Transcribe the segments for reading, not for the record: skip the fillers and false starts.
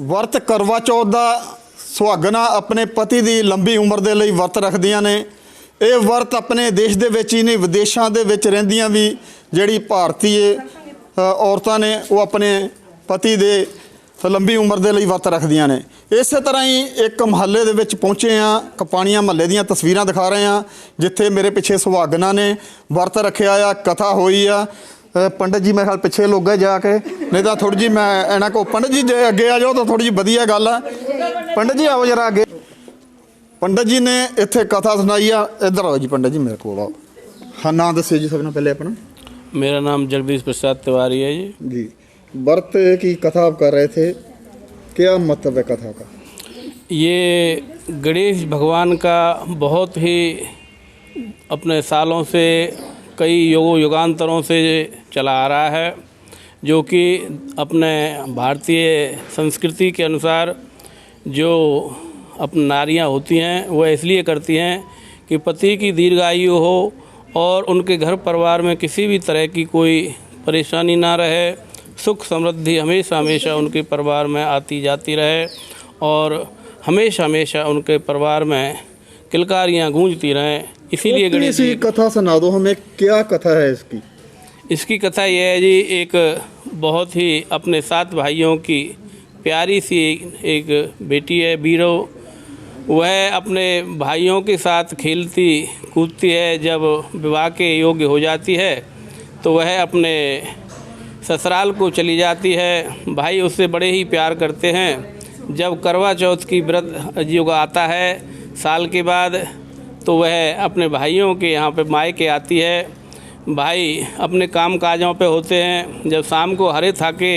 ਵਰਤ ਕਰਵਾ ਚੌਥ ਦਾ ਸੁਹਾਗਣਾ ਆਪਣੇ ਪਤੀ ਦੀ ਲੰਬੀ ਉਮਰ ਦੇ ਲਈ ਵਰਤ ਰੱਖਦੀਆਂ ਨੇ। ਇਹ ਵਰਤ ਆਪਣੇ ਦੇਸ਼ ਦੇ ਵਿੱਚ ਹੀ ਨਹੀਂ ਵਿਦੇਸ਼ਾਂ ਦੇ ਵਿੱਚ ਰਹਿੰਦੀਆਂ ਵੀ ਜਿਹੜੀ ਭਾਰਤੀ ਔਰਤਾਂ ਨੇ ਉਹ ਆਪਣੇ ਪਤੀ ਦੇ ਲੰਬੀ ਉਮਰ ਦੇ ਲਈ ਵਰਤ ਰੱਖਦੀਆਂ ਨੇ। ਇਸੇ ਤਰ੍ਹਾਂ ਹੀ ਇੱਕ ਮਹੱਲੇ ਦੇ ਵਿੱਚ ਪਹੁੰਚੇ ਹਾਂ, ਕਪਾਣੀਆਂ ਮਹੱਲੇ ਦੀਆਂ ਤਸਵੀਰਾਂ ਦਿਖਾ ਰਹੇ ਹਾਂ ਜਿੱਥੇ ਮੇਰੇ ਪਿੱਛੇ ਸੁਹਾਗਣਾ ਨੇ ਵਰਤ ਰੱਖਿਆ ਆ, ਕਥਾ ਹੋਈ ਆ। पंडित जी मेरे ख्याल पिछे लोग है जाके, नहीं तो थोड़ी जी मैं इन्हों को पंडित जी जे अगे आ जाओ तो थोड़ी जी वधिया गल है। पंडित जी आओ जरा अगे। पंडित जी ने इत्थे कथा सुनाई आ, इधर आओ जी पंडित जी मेरे को आओ। हाँ नाम दसिए जी सबने पहले अपना। मेरा नाम जगदीश प्रसाद तिवारी है जी। व्रत की कथा आप कर रहे थे, क्या मतलब है कथा का? ये गणेश भगवान का बहुत ही अपने सालों से कई युगांतरों से चला आ रहा है, जो कि अपने भारतीय संस्कृति के अनुसार जो अपनी नारियां होती हैं वह इसलिए करती हैं कि पति की दीर्घायु हो और उनके घर परिवार में किसी भी तरह की कोई परेशानी ना रहे, सुख समृद्धि हमेशा हमेशा उनके परिवार में आती जाती रहे और हमेशा हमेशा उनके परिवार में किलकारियाँ गूंजती रहें। इसीलिए गणेश जी कथा सुना दो हमें, क्या कथा है इसकी? इसकी कथा यह है जी, एक बहुत ही अपने 7 भाइयों की प्यारी सी एक बेटी है बीरो। वह अपने भाइयों के साथ खेलती कूदती है, जब विवाह के योग्य हो जाती है तो वह अपने ससुराल को चली जाती है। भाई उससे बड़े ही प्यार करते हैं। जब करवा चौथ की व्रत युग आता है साल के बाद, तो वह अपने भाइयों के यहाँ पे मायके आती है। भाई अपने काम काजों पे होते हैं। जब शाम को हरे थाके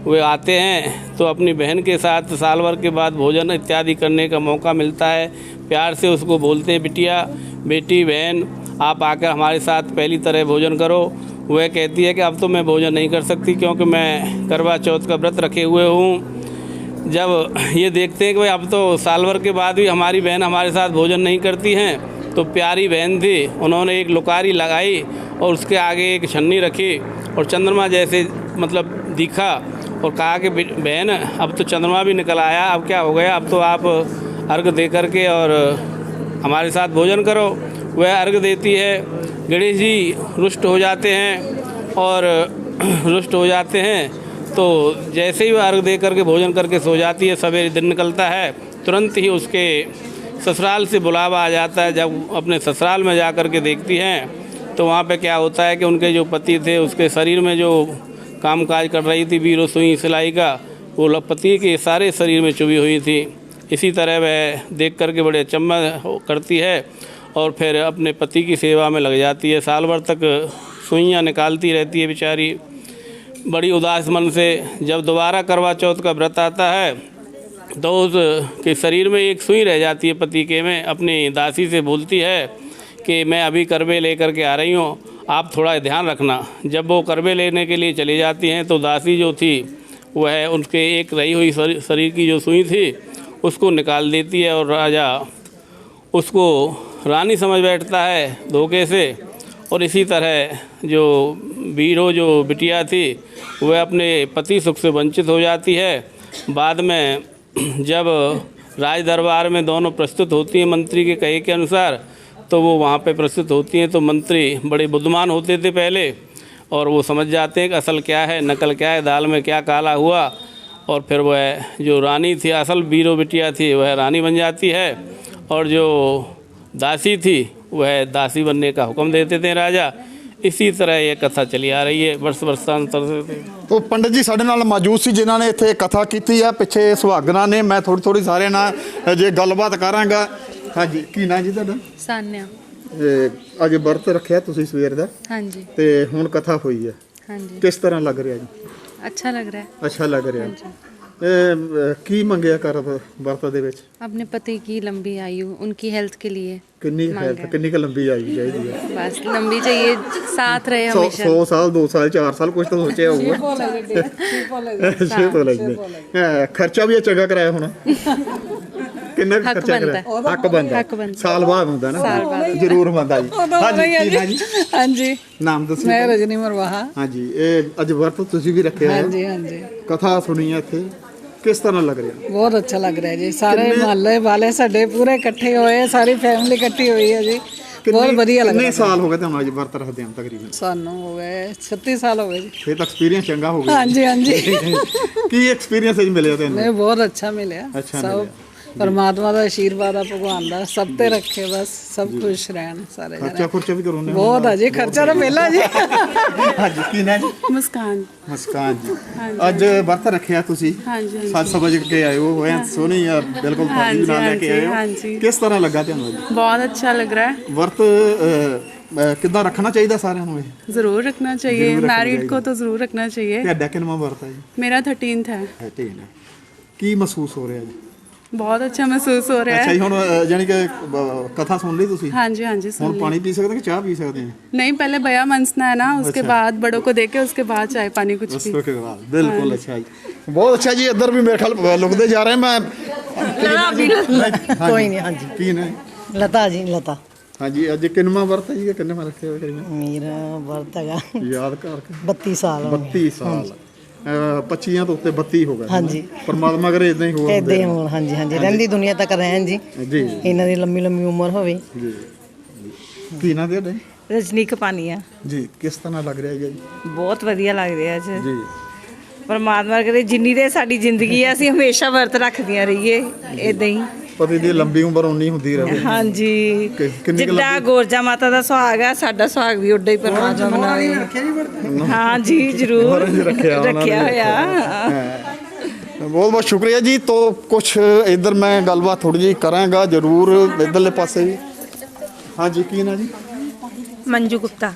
वे आते हैं तो अपनी बहन के साथ साल भर के बाद भोजन इत्यादि करने का मौका मिलता है। प्यार से उसको बोलते हैं बिटिया, बेटी, बहन आप आकर हमारे साथ पहली तरह भोजन करो। वह कहती है कि अब तो मैं भोजन नहीं कर सकती क्योंकि मैं करवा चौथ का व्रत रखे हुए हूँ। जब ये देखते हैं कि भाई अब तो साल भर के बाद भी हमारी बहन हमारे साथ भोजन नहीं करती हैं, तो प्यारी बहन थी, उन्होंने एक लुकारी लगाई और उसके आगे एक छन्नी रखी और चंद्रमा जैसे मतलब दिखा और कहा कि बहन अब तो चंद्रमा भी निकल आया, अब क्या हो गया, अब तो आप अर्घ दे करके और हमारे साथ भोजन करो। वह अर्घ देती है। गणेश जी रुष्ट हो जाते हैं और रुष्ट हो जाते हैं तो जैसे ही वह अर्घ दे करके भोजन करके सो जाती है, सवेरे दिन निकलता है, तुरंत ही उसके ससुराल से बुलावा आ जाता है। जब अपने ससुराल में जा कर के देखती हैं तो वहाँ पे क्या होता है कि उनके जो पति थे उसके शरीर में जो कामकाज कर रही थी बीरो सुई सिलाई का, वो पति के सारे शरीर में चुभी हुई थी। इसी तरह वह देख कर के बड़े अचंभा करती है और फिर अपने पति की सेवा में लग जाती है। साल भर तक सुइयाँ निकालती रहती है बेचारी बड़ी उदास मन से। जब दोबारा करवा चौथ का व्रत आता है तो उसके शरीर में एक सुई रह जाती है पति के में। अपनी दासी से बोलती है कि मैं अभी करवे लेकर के आ रही हूँ, आप थोड़ा ध्यान रखना। जब वो करवे लेने के लिए चली जाती हैं तो दासी जो थी वह उनके एक रही हुई शरीर की जो सुई थी उसको निकाल देती है और राजा उसको रानी समझ बैठता है धोखे से। और इसी तरह जो बीरो जो बिटिया थी वह अपने पति सुख से वंचित हो जाती है। बाद में जब राज दरबार में दोनों प्रस्तुत होती हैं मंत्री के कहे के अनुसार, तो वो वहाँ पे प्रस्तुत होती हैं तो मंत्री बड़े बुद्धिमान होते थे पहले और वो समझ जाते हैं कि असल क्या है नकल क्या है, दाल में क्या काला हुआ। और फिर वह जो रानी थी असल बीरो बिटिया थी वह रानी बन जाती है और जो दासी थी वह दासी बनने का हुक्म देते थे राजा। इसी तरह ये कथा चली आ रही है वर्ष वर्षांतर से। तो पंडित जी साडे नाल मौजूद सी जिन्होंने इत्थे कथा की है, पिछे सुहागना ने। मैं थोड़ी थोड़ी सारे नाल जे गलबात करांगा। ਹਾਂਜੀ ਕੀ ਨਾਂ ਜੀ ਤੁਹਾਡਾ? ਸਾਨਿਆ। ਅੱਜ ਵਰਤ ਰੱਖਿਆ ਤੁਸੀਂ ਸਵੇਰ ਦਾ ਹਾਂਜੀ ਤੇ ਹੁਣ ਕਥਾ ਹੋਈ ਹੈ, ਹਾਂਜੀ ਕਿਸ ਤਰ੍ਹਾਂ ਲੱਗ ਰਿਹਾ ਜੀ? अच्छा लग रहा है। ਅੱਛਾ ਲੱਗ ਰਿਹਾ। ਹਾਂਜੀ। ਕੀ ਮੰਗਿਆ ਕਰ ਵਰਤ ਦੇ ਵਿੱਚ? अपने पति की लंबी आयु, उनकी हेल्थ के लिए ਕਿੰਨੀ ਮੰਗ ਹੈਲਥ ਹੈ। ਕਿੰਨੀ ਕੁ ਲੰਬੀ ਆਈ ਚਾਹੀਦੀ ਹੈ? बस लंबी चाहिए, साथ रहे 100 हमेशा। ਸਾਲ 2 ਸਾਲ 4 ਸਾਲ ਕੁਝ ਤਾਂ ਸੋਚਿਆ ਹੋਊਗਾ। 6 ਤੋਂ ਲੱਗਦੇ ਖਰਚਾ ਵੀ ਇਹ ਚੰਗਾ ਕਰਾਇਆ ਹੋਣਾ। ਕਿੰਨਾ ਕੁ ਹੱਕ ਖਰਚਾ ਬਣਦਾ ਕਰਾਇਆ? ਹੱਕ ਬਣਦਾ। ਹੱਕ ਬਣਦਾ। ਸਾਲ ਬਾਅਦ ਹੁੰਦਾ ਨਾ? ਸਾਲ ਬਾਅਦ। ਜ਼ਰੂਰ ਬਣਦਾ ਜੀ। ਹਾਂਜੀ ਕੀ ਨਾਂ ਜੀ? ਹਾਂਜੀ ਨਾਮ ਦੱਸੋ। ਮੈਂ ਰਜਨੀ ਮਰਵਾਹਾ। ਹਾਂਜੀ ਇਹ ਅੱਜ ਵਰਤ ਤੁਸੀਂ ਵੀ ਰੱਖਿਆ ਹੈ, ਹਾਂਜੀ ਹਾਂਜੀ ਕਥਾ ਸੁਣੀ ਹੈ ਇੱਥੇ, ਕਿਸ ਤਰ੍ਹਾਂ ਲੱਗ ਰਿਹਾ? ਬਹੁਤ ਅੱਛਾ ਲੱਗ ਰਿਹਾ ਜੀ। ਸਾਰੇ ਕਿੰਨੇ- ਮਹੱਲੇ ਵਾਲੇ ਸਾਡੇ ਪੂਰੇ ਇਕੱਠੇ ਹੋਏ, ਸਾਰੀ ਫੈਮਿਲੀ ਇਕੱਠੀ ਹੋਈ ਹੈ ਜੀ। ਬਹੁਤ ਵਧੀਆ ਲੱਗ ਕਿੰਨੇ ਰਿਹਾ। ਸਾਲ ਹੋ ਗਏ ਤੁਹਾਨੂੰ ਅੱਜ ਵਰਤ ਰੱਖਦੇ ਹਾਂ ਤਕਰੀਬਨ? ਸਾਨੂੰ ਹੋ ਗਏ 36 ਸਾਲ ਹੋ ਗਏ ਜੀ। ਫਿਰ ਤਾਂ ਐਕਸਪੀਰੀਅੰਸ ਚੰਗਾ ਹੋ ਗਿਆ। ਹਾਂਜੀ ਹਾਂਜੀ ਕੀ ਐਕਸਪੀਰੀਅੰਸ ਹੈ ਮਿਲਿਆ ਤੈਨੂੰ? ਨਹੀਂ ਬਹੁਤ ਅੱਛਾ ਮਿਲਿਆ। ਅੱਛਾ ਸਭ ਮਿਲਿਆ। ਪਰਮਾਤਮਾ ਦਾ ਆਸ਼ੀਰਵਾਦ ਆ, ਭਗਵਾਨ ਦਾ ਸਭ ਤੇ ਰੱਖੇ, ਬਸ ਸਭ ਖੁਸ਼ ਰਹਿਣ ਸਾਰੇ ਖਰਚਾ ਜਣੇ। ਖੁਰਚਾ ਵੀ ਕਰਵਾਉਂਦੇ ਹੋ? ਬਹੁਤ ਆ ਜੀ, ਖਰਚਾ ਤਾਂ ਪਹਿਲਾਂ ਜੀ। ਹਾਂਜੀ ਕੀ ਨਾਂ ਜੀ? ਮੁਸਕਾਨ। ਮੁਸਕਾਨ ਜੀ ਅੱਜ ਵਰਤ ਰੱਖਿਆ ਤੁਸੀਂ? ਹਾਂਜੀ, ਹਾਂਜੀ। ਸੱਜ ਸਵਜ ਕੇ ਆਏ ਹੋ ਐਨ ਸੋਹਣੀ ਆ ਬਿਲਕੁਲ ਭਾਜੀ ਹਾਂਜੀ, ਨਾਲ ਲੈ ਕੇ ਆਏ ਹੋ। ਹਾਂਜੀ। ਕਿਸ ਤਰ੍ਹਾਂ ਲੱਗਾ ਤੁਹਾਨੂੰ ਅੱਜ बहुत अच्छा लग रहा है। ਵਰਤ? ਕਿੱਦਾਂ ਰੱਖਣਾ ਚਾਹੀਦਾ ਸਾਰਿਆਂ ਨੂੰ ਇਹ? ज़रूर रखना चाहिए, ज़रूर रखना मैरिड चाहिए। को तो ज़रूर रखना चाहिए। ਤੁਹਾਡਾ ਕਿੰਨਾ ਵਰਤ ਹੈ ਜੀ? मेरा 13th है। ਠੀਕ ਹੈ। ਕੀ ਮਹਿਸੂਸ ਹੋ ਰਿਹਾ ਜੀ? बहुत अच्छा महसूस हो रहा ਅੱਛਾ है। ਜੀ ਹੁਣ ਜਾਨੀ ਕਿ ਕਥਾ ਸੁਣ ਲਈ ਤੁਸੀਂ? हाँ जी हाँ जी ਹੁਣ सुन ਪਾਣੀ ਪੀ ਸਕਦੇ ਕਿ ਚਾਹ ਪੀ ਸਕਦੇ ਆ? ली। नहीं पहले बया मनसना है ना, उसके अच्छा। बाद बड़ों को देके उसके बाद चाय पानी कुछ भी। उसके बाद बिल्कुल अच्छा जी, बहुत अच्छा जी। इधर भी मेरे ख्याल लुकते जा रहे हैं। मैं ਕੋਈ ਨਹੀਂ। ਹਾਂਜੀ की ने ਲਤਾ ਜੀ, ਲਤਾ हाँ जी अज किन्नवा वर्त है जी? किन्ने में रखे हुए करिए ਮੇਰਾ ਵਰਤ ਹੈਗਾ याद करके 32 ਸਾਲ ਹੋ ਗਏ। 32 साल 25 ਤੋਂ ਉੱਤੇ 32 ਹੋ ਗਏ। ਹਾਂਜੀ। ਪਰਮਾਤਮਾ ਕਰੇ ਇਦਾਂ ਹੀ ਹੋ ਏਦਾਂ ਹੀ ਹੋਣ। ਹਾਂਜੀ ਹਾਂਜੀ ਰਹਿੰਦੀ ਦੁਨੀਆ ਤੱਕ ਰਹਿਣ ਜੀ, ਜੀ ਇਹਨਾਂ ਦੀ ਲੰਮੀ ਲੰਮੀ ਉਮਰ ਹੋਵੇ। ਜੀ। ਕੀ ਨਾ ਦੇ ਰਜਨੀਕ ਪਾਨੀਆ। ਜੀ ਕਿਸ ਤਰ੍ਹਾਂ ਲੱਗ ਰਿਹਾ ਜੀ? ਬਹੁਤ ਵਧੀਆ ਲੱਗ ਰਿਹਾ ਜੀ। ਜੀ ਪਰਮਾਤਮਾ ਕਰੇ ਜਿੰਨੀ ਦੇ ਸਾਡੀ ਜ਼ਿੰਦਗੀ ਹੈ ਅਸੀਂ ਹਮੇਸ਼ਾ ਵਰਤ ਰੱਖਦੀਆਂ ਰਹੀਏ ਇਦਾਂ ਹੀ। ਪਤੀ ਦੀ ਲੰਬੀ ਉਮਰ ਉਨੀ ਹੁੰਦੀ ਰਹੇ। ਹਾਂਜੀ ਕਿੰਨੀ ਕੁ ਜਿੱਦਾਂ ਲੰਬੀ? ਗੋਰਜਾ ਮਾਤਾ ਦਾ ਸੁਹਾਗ ਹੈ, ਸਾਡਾ ਸੁਹਾਗ ਵੀ ਉੱਡਾ ਹੀ ਪਰਮਾਤਮਾ ਬਣਾਵੇ। ਹਾਂ ਜੀ ਜ਼ਰੂਰ ਮਹਾਰਾਜ ਨੇ ਰੱਖਿਆ ਉਹਨਾਂ ਨੇ। ਰੱਖਿਆ ਹੋਇਆ। ਬਹੁਤ ਬਹੁਤ ਸ਼ੁਕਰੀਆ ਜੀ। तो कुछ इधर मैं गलबात थोड़ी जी करांगा जरूर इधरले पासे भी। हाँ जी की ना जी? ਮੰਜੂ ਗੁਪਤਾ।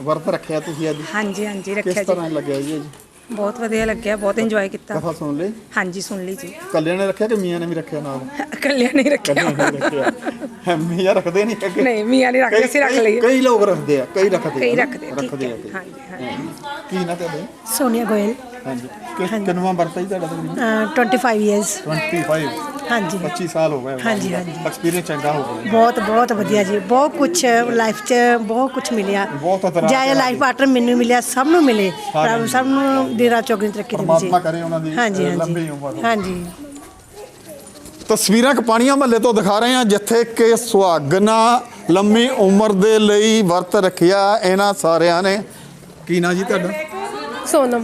ਵਰਤ ਰੱਖਿਆ ਤੁਸੀਂ ਅੱਜ, ਹਾਂਜੀ ਹਾਂਜੀ ਕਿਸ ਰੱਖਿਆ ਜੀ। ਤਰ੍ਹਾਂ ਲੱਗਿਆ ਜੀ? ਬਹੁਤ ਵਧੀਆ ਲੱਗਿਆ, ਬਹੁਤ ਇੰਜੋਏ ਕੀਤਾ। ਕਥਾ ਸੁਣ ਲਈ? ਹਾਂਜੀ ਸੁਣ ਲਈ ਜੀ। ਕੱਲਿਆਂ ਨੇ ਰੱਖਿਆ ਕਿ ਮੀਆਂ ਨੇ ਵੀ ਰੱਖਿਆ ਨਾਲ? ਇਕੱਲਿਆਂ ਨਹੀਂ ਰੱਖਿਆ। ਕੱਲਿਆਂ ਨੇ ਰੱਖਿਆ। ਮੀਆਂ ਰੱਖਦੇ ਨਹੀਂ ਹੈਗੇ? ਨਹੀਂ ਮੀਆਂ ਨਹੀਂ ਰੱਖਦੇ, ਅਸੀਂ ਰੱਖ ਲਈਏ। ਕਈ ਲੋਕ ਰੱਖਦੇ ਆ, ਕਈ ਰੱਖਦੇ ਕਈ ਆ। ਰੱਖਦੇ ਆ, ਠੀਕ ਰੱਖਦੇ ਹੈ। ਆ ਕਈ। ਹਾਂਜੀ ਹਾਂਜੀ। ਕੀ ਨਾ ਤੁਹਾਡੇ? ਸੋਨੀਆ ਗੋਇਲ। ਹਾਂਜੀ ਕਿੰਨਵਾਂ ਵਰਤ ਹੈ ਜੀ ਤੁਹਾਡਾ ਤਕਰੀਬਨ? 25 ਇਅਰਸ। 25 ਹਾਂਜੀ 25 ਸਾਲ ਹੋ ਗਏ। ਹਾਂਜੀ, ਹਾਂਜੀ। ਐਕਸਪੀਰੀਅੰਸ ਚੰਗਾ ਹੋ ਗਿਆ। ਬਹੁਤ ਬਹੁਤ ਵਧੀਆ ਜੀ। ਬਹੁਤ ਕੁਝ ਲਾਈਫ 'ਚ ਬਹੁਤ ਕੁਝ ਮਿਲਿਆ। ਬਹੁਤ ਇਤਰਾਜ਼ ਜਾਇ ਲਾਈਫ ਪਾਰਟਨਰ ਮੈਨੂੰ ਮਿਲਿਆ, ਸਭ ਨੂੰ ਮਿਲੇ। ਰੱਬ ਸਭ ਨੂੰ ਦੇਰਾ ਚੌਗਣੀ ਤਰੱਕੀ ਦੇਵੇ ਜੀ। ਪਰਮਾਤਮਾ ਕਰੇ ਉਹਨਾਂ ਦੀ ਹਾਂਜੀ ਲੰਬੀ ਹਾਂਜੀ ਉਮਰ ਹੋਵੇ। ਹਾਂਜੀ। ਤਸਵੀਰਾਂ ਕਪਾਣੀਆਂ ਮਹੱਲੇ ਤੋਂ ਦਿਖਾ ਰਹੇ ਹਾਂ, ਜਿੱਥੇ ਕਿ ਸੁਹਾਗਣਾ ਲੰਮੀ ਉਮਰ ਦੇ ਲਈ ਵਰਤ ਰੱਖਿਆ ਇਹਨਾਂ ਸਾਰਿਆਂ ਨੇ। ਕੀ ਨਾਂ ਜੀ ਤੁਹਾਡਾ? सोनम।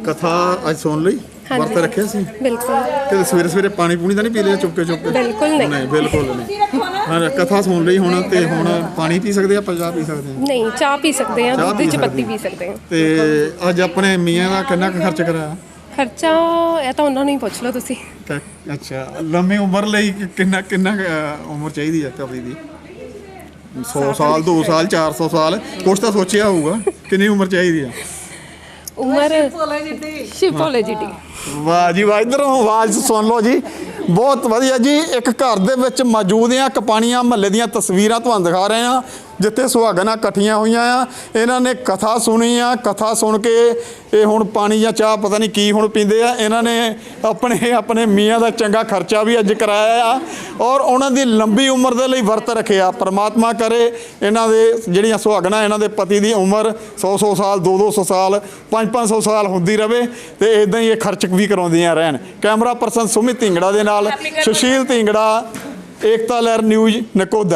ਕਥਾ ਅੱਜ ਸੁਣ ਲਈ? ਵਰਤ ਰੱਖਿਆ ਸੀ? बिल्कुल ਕਿ ਸਵੇਰੇ ਸਵੇਰੇ ਪਾਣੀ ਪੂਣੀ ਤਾਂ ਨਹੀਂ ਪੀ ਲਿਆ ਚੁੱਕ ਕੇ? ਬਿਲਕੁਲ ਨਹੀਂ। ਨਹੀਂ ਬਿਲਕੁਲ ਨਹੀਂ। ਹਾਂ ਕਥਾ ਸੁਣ ਲਈ ਹੁਣ, ਤੇ ਹੁਣ ਪਾਣੀ ਪੀ ਸਕਦੇ ਆ, ਆਪਾਂ ਚਾਹ ਪੀ ਸਕਦੇ ਆ? नहीं चाह पी सकते हैं, ਚਾਹ दूध ਪੀ च ਸਕਦੇ पत्ती ਹਾਂ। पी सकते हैं। ਤੇ ਅੱਜ ਆਪਣੇ ਮੀਆਂ ਦਾ ਕਿੰਨਾ ਕੁ ਖਰਚ ਕਰਾਇਆ? ਖਰਚਾ ਇਹ ਤਾਂ ਉਹਨਾਂ ਨੂੰ ਹੀ ਪੁੱਛ ਲਓ ਤੁਸੀਂ। ਅੱਛਾ ਲੰਮੀ ਉਮਰ ਲਈ ਕਿੰਨਾ ਕਿੰਨਾ ਉਮਰ ਚਾਹੀਦੀ ਹੈ ਕਪੜੀ ਦੀ? 100 ਸਾਲ 2 ਸਾਲ 400 ਸਾਲ ਕੁਛ ਤਾਂ ਸੋਚਿਆ ਹੋਊਗਾ। ਕਿੰਨੀ ਉਮਰ ਚਾਹੀਦੀ ਆ? ਉਮਰ ਸ਼ਿਵਪੋਲੇ ਜੀ ਦੀ। ਵਾਹ ਜੀ ਵਾਹ। ਇੱਧਰੋਂ ਆਵਾਜ਼ ਸੁਣ ਲਓ ਜੀ, ਬਹੁਤ ਵਧੀਆ ਜੀ। ਇੱਕ ਘਰ ਦੇ ਵਿੱਚ ਮੌਜੂਦ ਆ, ਕਪਾਣੀਆਂ ਮਹੱਲੇ ਦੀਆਂ ਤਸਵੀਰਾਂ ਤੁਹਾਨੂੰ ਦਿਖਾ ਰਹੇ ਹਾਂ, ਜਿੱਥੇ ਸੁਹਾਗਣਾ ਇਕੱਠੀਆਂ ਹੋਈਆਂ ਆ। ਇਹਨਾਂ ਨੇ ਕਥਾ ਸੁਣੀ ਆ, ਕਥਾ ਸੁਣ ਕੇ ਇਹ ਹੁਣ ਪਾਣੀ ਜਾਂ ਚਾਹ ਪਤਾ ਨਹੀਂ ਕੀ ਹੁਣ ਪੀਂਦੇ ਆ। ਇਹਨਾਂ ਨੇ ਆਪਣੇ ਮੀਆਂ ਦਾ ਚੰਗਾ ਖਰਚਾ ਵੀ ਅੱਜ ਕਰਾਇਆ ਆ, ਔਰ ਉਹਨਾਂ ਦੀ ਲੰਬੀ ਉਮਰ ਦੇ ਲਈ ਵਰਤ ਰੱਖਿਆ। ਪਰਮਾਤਮਾ ਕਰੇ ਇਹਨਾਂ ਦੇ ਜਿਹੜੀਆਂ ਸੁਹਾਗਣਾ ਇਹਨਾਂ ਦੇ ਪਤੀ ਦੀ ਉਮਰ 100 ਸਾਲ 200 ਸਾਲ 500 ਸਾਲ ਹੁੰਦੀ ਰਵੇ, ਤੇ ਇਦਾਂ ਹੀ ਇਹ ਖਰਚ ਵੀ ਕਰਾਉਂਦੀਆਂ ਰਹਿਣ। ਕੈਮਰਾ ਪਰਸਨ ਸੁਮਿਤ ਢਿੰਗੜਾ ਦੇ ਨਾਲ ਸੁਸ਼ੀਲ ਢਿੰਗੜਾ, ਏਕਤਾ ਲਹਿਰ ਨਿਊਜ਼ ਨਕੋਦਰ।